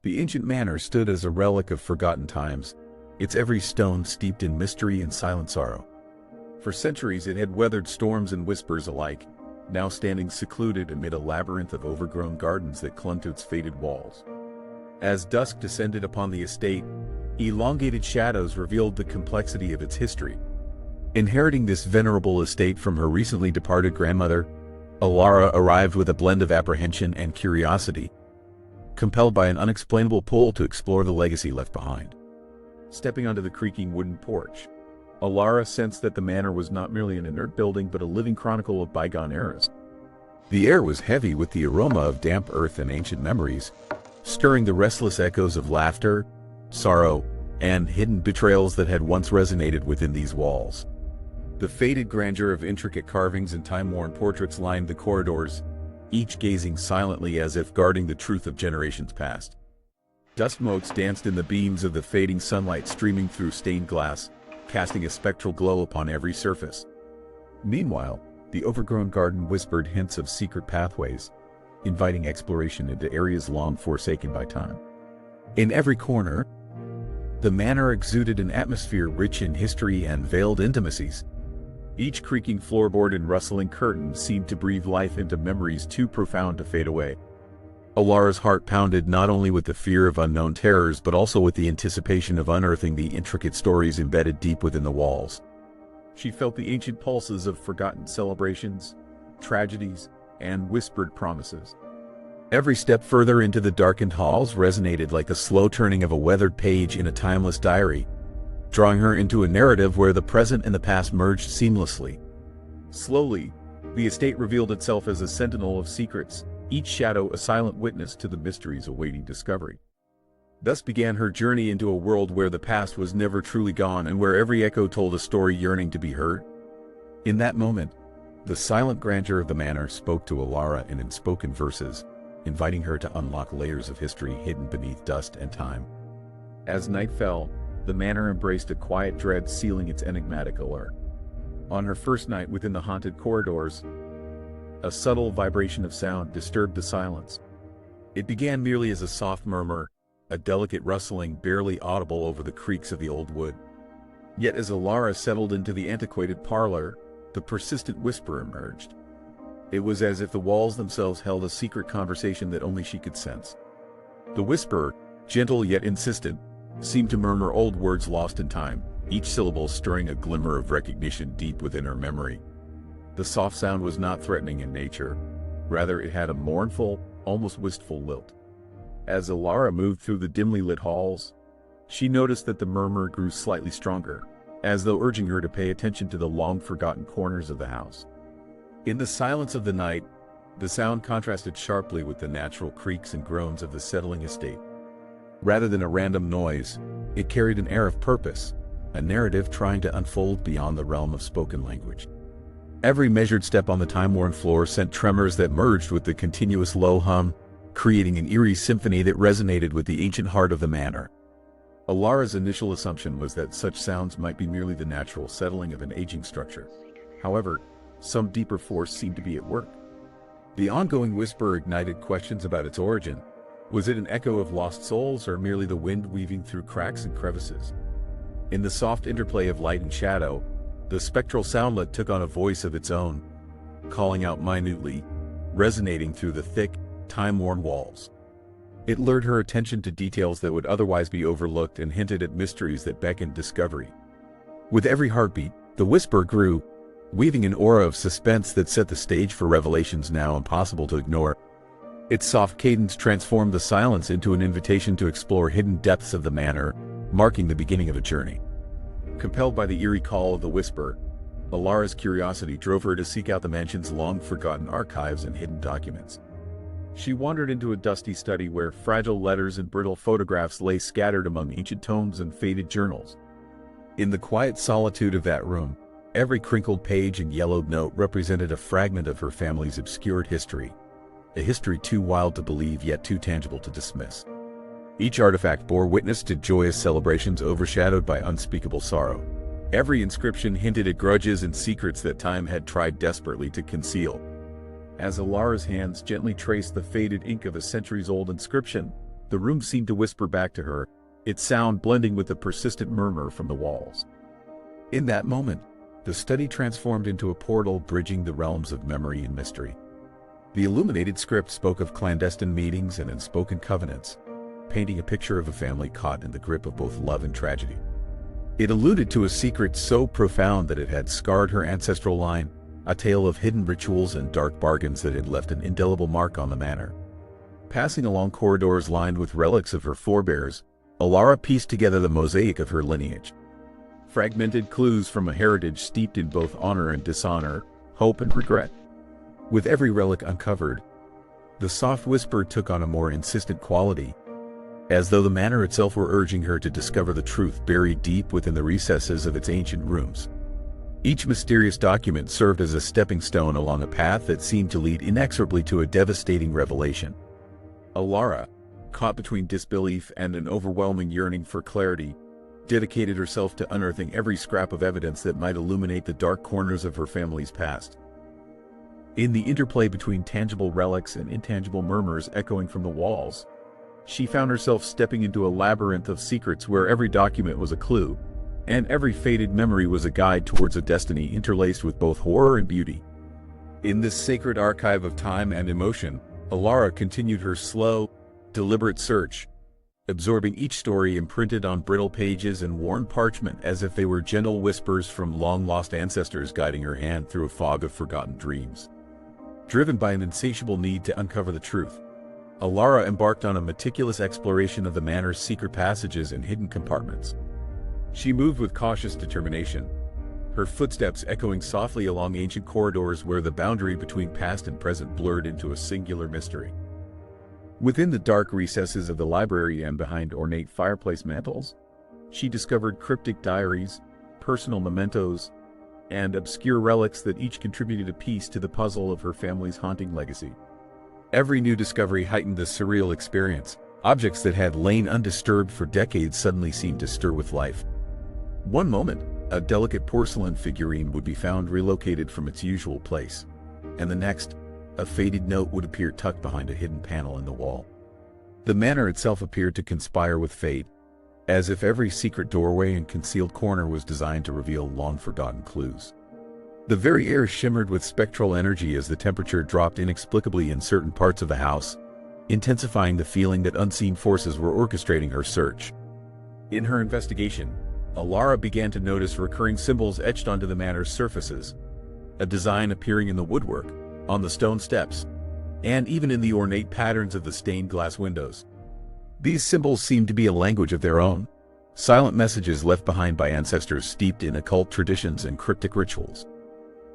The ancient manor stood as a relic of forgotten times, its every stone steeped in mystery and silent sorrow. For centuries it had weathered storms and whispers alike, now standing secluded amid a labyrinth of overgrown gardens that clung to its faded walls. As dusk descended upon the estate, elongated shadows revealed the complexity of its history. Inheriting this venerable estate from her recently departed grandmother, Elara arrived with a blend of apprehension and curiosity, compelled by an unexplainable pull to explore the legacy left behind. Stepping onto the creaking wooden porch, Elara sensed that the manor was not merely an inert building but a living chronicle of bygone eras. The air was heavy with the aroma of damp earth and ancient memories, stirring the restless echoes of laughter, sorrow, and hidden betrayals that had once resonated within these walls. The faded grandeur of intricate carvings and time-worn portraits lined the corridors, each gazing silently as if guarding the truth of generations past. Dust motes danced in the beams of the fading sunlight streaming through stained glass, casting a spectral glow upon every surface. Meanwhile, the overgrown garden whispered hints of secret pathways, inviting exploration into areas long forsaken by time. In every corner, the manor exuded an atmosphere rich in history and veiled intimacies. Each creaking floorboard and rustling curtain seemed to breathe life into memories too profound to fade away. Elara's heart pounded not only with the fear of unknown terrors but also with the anticipation of unearthing the intricate stories embedded deep within the walls. She felt the ancient pulses of forgotten celebrations, tragedies, and whispered promises. Every step further into the darkened halls resonated like the slow turning of a weathered page in a timeless diary, drawing her into a narrative where the present and the past merged seamlessly. Slowly, the estate revealed itself as a sentinel of secrets, each shadow a silent witness to the mysteries awaiting discovery. Thus began her journey into a world where the past was never truly gone and where every echo told a story yearning to be heard. In that moment, the silent grandeur of the manor spoke to Elara in unspoken verses, inviting her to unlock layers of history hidden beneath dust and time. As night fell, the manor embraced a quiet dread sealing its enigmatic allure. On her first night within the haunted corridors, a subtle vibration of sound disturbed the silence. It began merely as a soft murmur, a delicate rustling barely audible over the creaks of the old wood. Yet as Elara settled into the antiquated parlor, the persistent whisper emerged. It was as if the walls themselves held a secret conversation that only she could sense. The whisper, gentle yet insistent, seemed to murmur old words lost in time, each syllable stirring a glimmer of recognition deep within her memory. The soft sound was not threatening in nature. Rather, it had a mournful, almost wistful lilt. As Elara moved through the dimly lit halls, she noticed that the murmur grew slightly stronger, as though urging her to pay attention to the long-forgotten corners of the house. In the silence of the night, the sound contrasted sharply with the natural creaks and groans of the settling estate. Rather than a random noise, it carried an air of purpose, a narrative trying to unfold beyond the realm of spoken language. Every measured step on the time-worn floor sent tremors that merged with the continuous low hum, creating an eerie symphony that resonated with the ancient heart of the manor. Elara's initial assumption was that such sounds might be merely the natural settling of an aging structure. However, some deeper force seemed to be at work. The ongoing whisper ignited questions about its origin. Was it an echo of lost souls or merely the wind weaving through cracks and crevices? In the soft interplay of light and shadow, the spectral soundlet took on a voice of its own, calling out minutely, resonating through the thick, time-worn walls. It lured her attention to details that would otherwise be overlooked and hinted at mysteries that beckoned discovery. With every heartbeat, the whisper grew, weaving an aura of suspense that set the stage for revelations now impossible to ignore. Its soft cadence transformed the silence into an invitation to explore hidden depths of the manor, marking the beginning of a journey. Compelled by the eerie call of the whisper, Elara's curiosity drove her to seek out the mansion's long-forgotten archives and hidden documents. She wandered into a dusty study where fragile letters and brittle photographs lay scattered among ancient tomes and faded journals. In the quiet solitude of that room, every crinkled page and yellowed note represented a fragment of her family's obscured history, a history too wild to believe yet too tangible to dismiss. Each artifact bore witness to joyous celebrations overshadowed by unspeakable sorrow. Every inscription hinted at grudges and secrets that time had tried desperately to conceal. As Elara's hands gently traced the faded ink of a centuries-old inscription, The room seemed to whisper back to her, its sound blending with the persistent murmur from the walls. In that moment, the study transformed into a portal bridging the realms of memory and mystery. The illuminated script spoke of clandestine meetings and unspoken covenants, painting a picture of a family caught in the grip of both love and tragedy. It alluded to a secret so profound that it had scarred her ancestral line, a tale of hidden rituals and dark bargains that had left an indelible mark on the manor. Passing along corridors lined with relics of her forebears, Elara pieced together the mosaic of her lineage. Fragmented clues from a heritage steeped in both honor and dishonor, hope and regret. With every relic uncovered, the soft whisper took on a more insistent quality, as though the manor itself were urging her to discover the truth buried deep within the recesses of its ancient rooms. Each mysterious document served as a stepping stone along a path that seemed to lead inexorably to a devastating revelation. Elara, caught between disbelief and an overwhelming yearning for clarity, dedicated herself to unearthing every scrap of evidence that might illuminate the dark corners of her family's past. In the interplay between tangible relics and intangible murmurs echoing from the walls, she found herself stepping into a labyrinth of secrets where every document was a clue, and every faded memory was a guide towards a destiny interlaced with both horror and beauty. In this sacred archive of time and emotion, Elara continued her slow, deliberate search, absorbing each story imprinted on brittle pages and worn parchment as if they were gentle whispers from long-lost ancestors guiding her hand through a fog of forgotten dreams. Driven by an insatiable need to uncover the truth, Elara embarked on a meticulous exploration of the manor's secret passages and hidden compartments. She moved with cautious determination, her footsteps echoing softly along ancient corridors where the boundary between past and present blurred into a singular mystery. Within the dark recesses of the library and behind ornate fireplace mantels, she discovered cryptic diaries, personal mementos, and obscure relics that each contributed a piece to the puzzle of her family's haunting legacy. Every new discovery heightened the surreal experience. Objects that had lain undisturbed for decades suddenly seemed to stir with life. One moment, a delicate porcelain figurine would be found relocated from its usual place, and the next, a faded note would appear tucked behind a hidden panel in the wall. The manor itself appeared to conspire with fate, as if every secret doorway and concealed corner was designed to reveal long-forgotten clues. The very air shimmered with spectral energy as the temperature dropped inexplicably in certain parts of the house, intensifying the feeling that unseen forces were orchestrating her search. In her investigation, Elara began to notice recurring symbols etched onto the manor's surfaces, a design appearing in the woodwork, on the stone steps, and even in the ornate patterns of the stained glass windows. These symbols seemed to be a language of their own, silent messages left behind by ancestors steeped in occult traditions and cryptic rituals.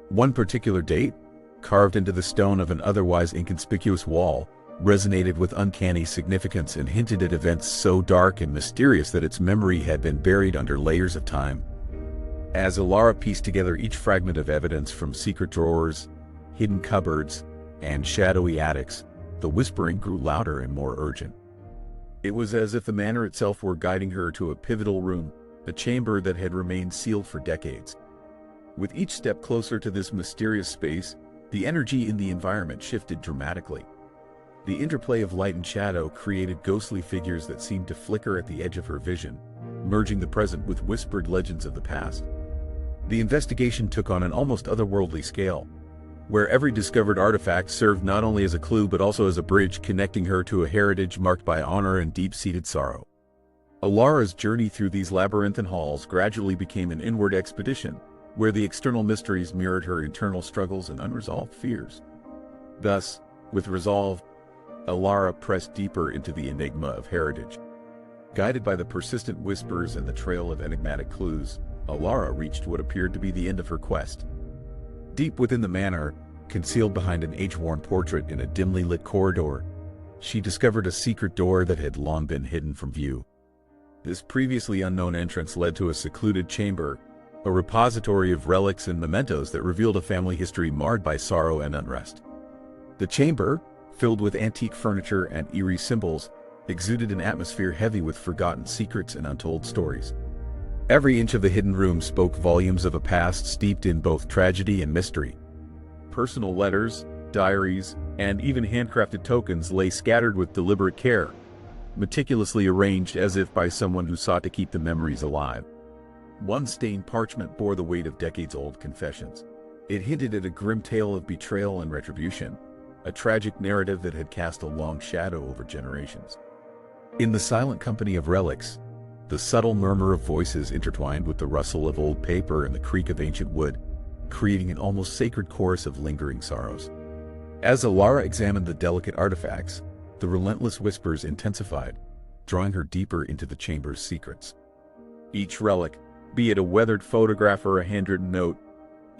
One particular date, carved into the stone of an otherwise inconspicuous wall, resonated with uncanny significance and hinted at events so dark and mysterious that its memory had been buried under layers of time. As Elara pieced together each fragment of evidence from secret drawers, hidden cupboards, and shadowy attics, the whispering grew louder and more urgent. It was as if the manor itself were guiding her to a pivotal room, a chamber that had remained sealed for decades. With each step closer to this mysterious space, the energy in the environment shifted dramatically. The interplay of light and shadow created ghostly figures that seemed to flicker at the edge of her vision, merging the present with whispered legends of the past. The investigation took on an almost otherworldly scale, where every discovered artifact served not only as a clue but also as a bridge connecting her to a heritage marked by honor and deep-seated sorrow. Elara's journey through these labyrinthine halls gradually became an inward expedition, where the external mysteries mirrored her internal struggles and unresolved fears. Thus, with resolve, Elara pressed deeper into the enigma of heritage. Guided by the persistent whispers and the trail of enigmatic clues, Elara reached what appeared to be the end of her quest. Deep within the manor, concealed behind an age-worn portrait in a dimly lit corridor, she discovered a secret door that had long been hidden from view. This previously unknown entrance led to a secluded chamber, a repository of relics and mementos that revealed a family history marred by sorrow and unrest. The chamber, filled with antique furniture and eerie symbols, exuded an atmosphere heavy with forgotten secrets and untold stories. Every inch of the hidden room spoke volumes of a past steeped in both tragedy and mystery. Personal letters, diaries, and even handcrafted tokens lay scattered with deliberate care, meticulously arranged as if by someone who sought to keep the memories alive. One stained parchment bore the weight of decades-old confessions. It hinted at a grim tale of betrayal and retribution, a tragic narrative that had cast a long shadow over generations. In the silent company of relics, the subtle murmur of voices intertwined with the rustle of old paper and the creak of ancient wood, creating an almost sacred chorus of lingering sorrows. As Elara examined the delicate artifacts, the relentless whispers intensified, drawing her deeper into the chamber's secrets. Each relic, be it a weathered photograph or a handwritten note,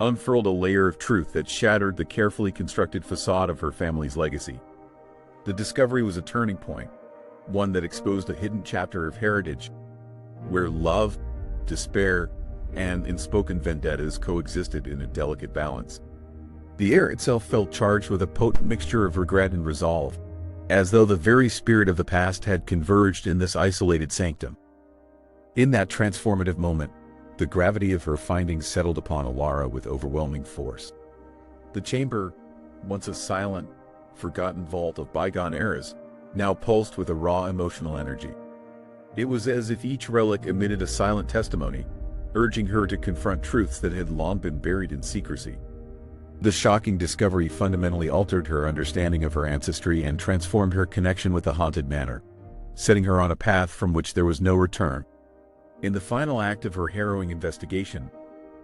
unfurled a layer of truth that shattered the carefully constructed facade of her family's legacy. The discovery was a turning point, one that exposed a hidden chapter of heritage, where love, despair, and unspoken vendettas coexisted in a delicate balance. The air itself felt charged with a potent mixture of regret and resolve, as though the very spirit of the past had converged in this isolated sanctum. In that transformative moment, the gravity of her findings settled upon Elara with overwhelming force. The chamber, once a silent, forgotten vault of bygone eras, now pulsed with a raw emotional energy. It was as if each relic emitted a silent testimony, urging her to confront truths that had long been buried in secrecy. The shocking discovery fundamentally altered her understanding of her ancestry and transformed her connection with the haunted manor, setting her on a path from which there was no return. In the final act of her harrowing investigation,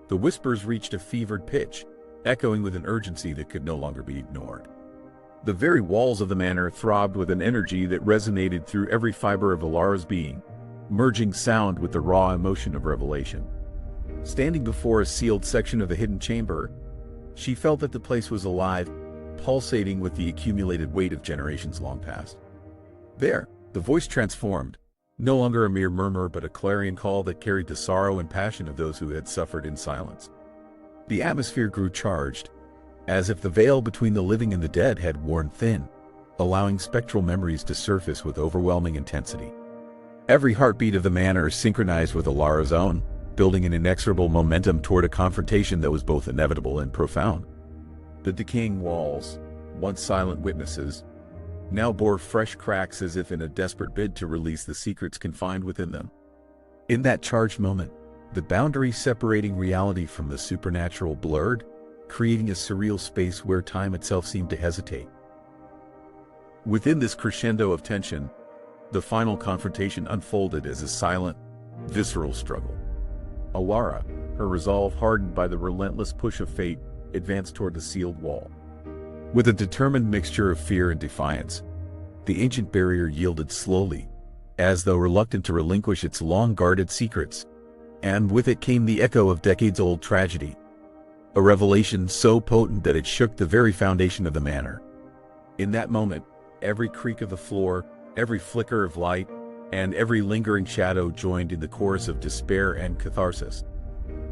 the whispers reached a fevered pitch, echoing with an urgency that could no longer be ignored. The very walls of the manor throbbed with an energy that resonated through every fiber of Elara's being, merging sound with the raw emotion of revelation. Standing before a sealed section of the hidden chamber, she felt that the place was alive, pulsating with the accumulated weight of generations long past. There, the voice transformed, no longer a mere murmur but a clarion call that carried the sorrow and passion of those who had suffered in silence. The atmosphere grew charged, as if the veil between the living and the dead had worn thin, allowing spectral memories to surface with overwhelming intensity. Every heartbeat of the manor synchronized with Elara's own, building an inexorable momentum toward a confrontation that was both inevitable and profound. The decaying walls, once silent witnesses, now bore fresh cracks as if in a desperate bid to release the secrets confined within them. In that charged moment, the boundary separating reality from the supernatural blurred, creating a surreal space where time itself seemed to hesitate. Within this crescendo of tension, the final confrontation unfolded as a silent, visceral struggle. Elara, her resolve hardened by the relentless push of fate, advanced toward the sealed wall. With a determined mixture of fear and defiance, the ancient barrier yielded slowly, as though reluctant to relinquish its long-guarded secrets, and with it came the echo of decades-old tragedy, a revelation so potent that it shook the very foundation of the manor. In that moment, every creak of the floor, every flicker of light, and every lingering shadow joined in the chorus of despair and catharsis.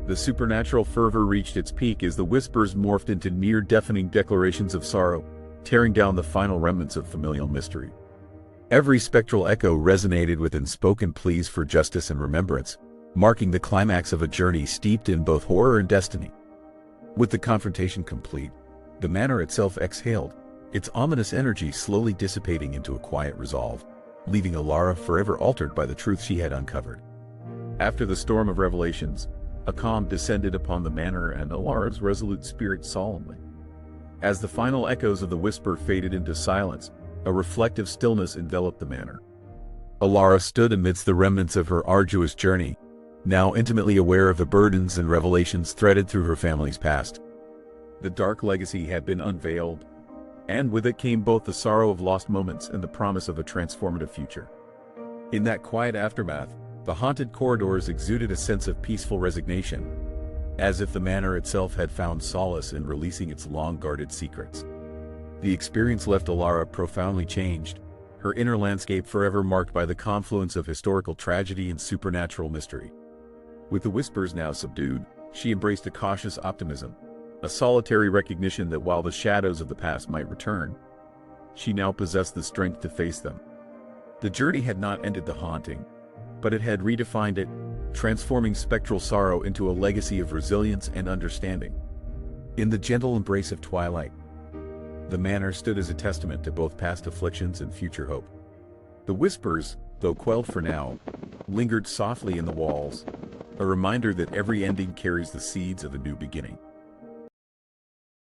The supernatural fervor reached its peak as the whispers morphed into near-deafening declarations of sorrow, tearing down the final remnants of familial mystery. Every spectral echo resonated with unspoken pleas for justice and remembrance, marking the climax of a journey steeped in both horror and destiny. With the confrontation complete, the manor itself exhaled, its ominous energy slowly dissipating into a quiet resolve, leaving Elara forever altered by the truth she had uncovered. After the storm of revelations, a calm descended upon the manor and Elara's resolute spirit solemnly. As the final echoes of the whisper faded into silence, a reflective stillness enveloped the manor. Elara stood amidst the remnants of her arduous journey, now intimately aware of the burdens and revelations threaded through her family's past. The dark legacy had been unveiled, and with it came both the sorrow of lost moments and the promise of a transformative future. In that quiet aftermath, the haunted corridors exuded a sense of peaceful resignation, as if the manor itself had found solace in releasing its long-guarded secrets. The experience left Elara profoundly changed, her inner landscape forever marked by the confluence of historical tragedy and supernatural mystery. With the whispers now subdued, she embraced a cautious optimism, a solitary recognition that while the shadows of the past might return, she now possessed the strength to face them. The journey had not ended the haunting, but it had redefined it, transforming spectral sorrow into a legacy of resilience and understanding. In the gentle embrace of twilight, the manor stood as a testament to both past afflictions and future hope. The whispers, though quelled for now, lingered softly in the walls, a reminder that every ending carries the seeds of a new beginning.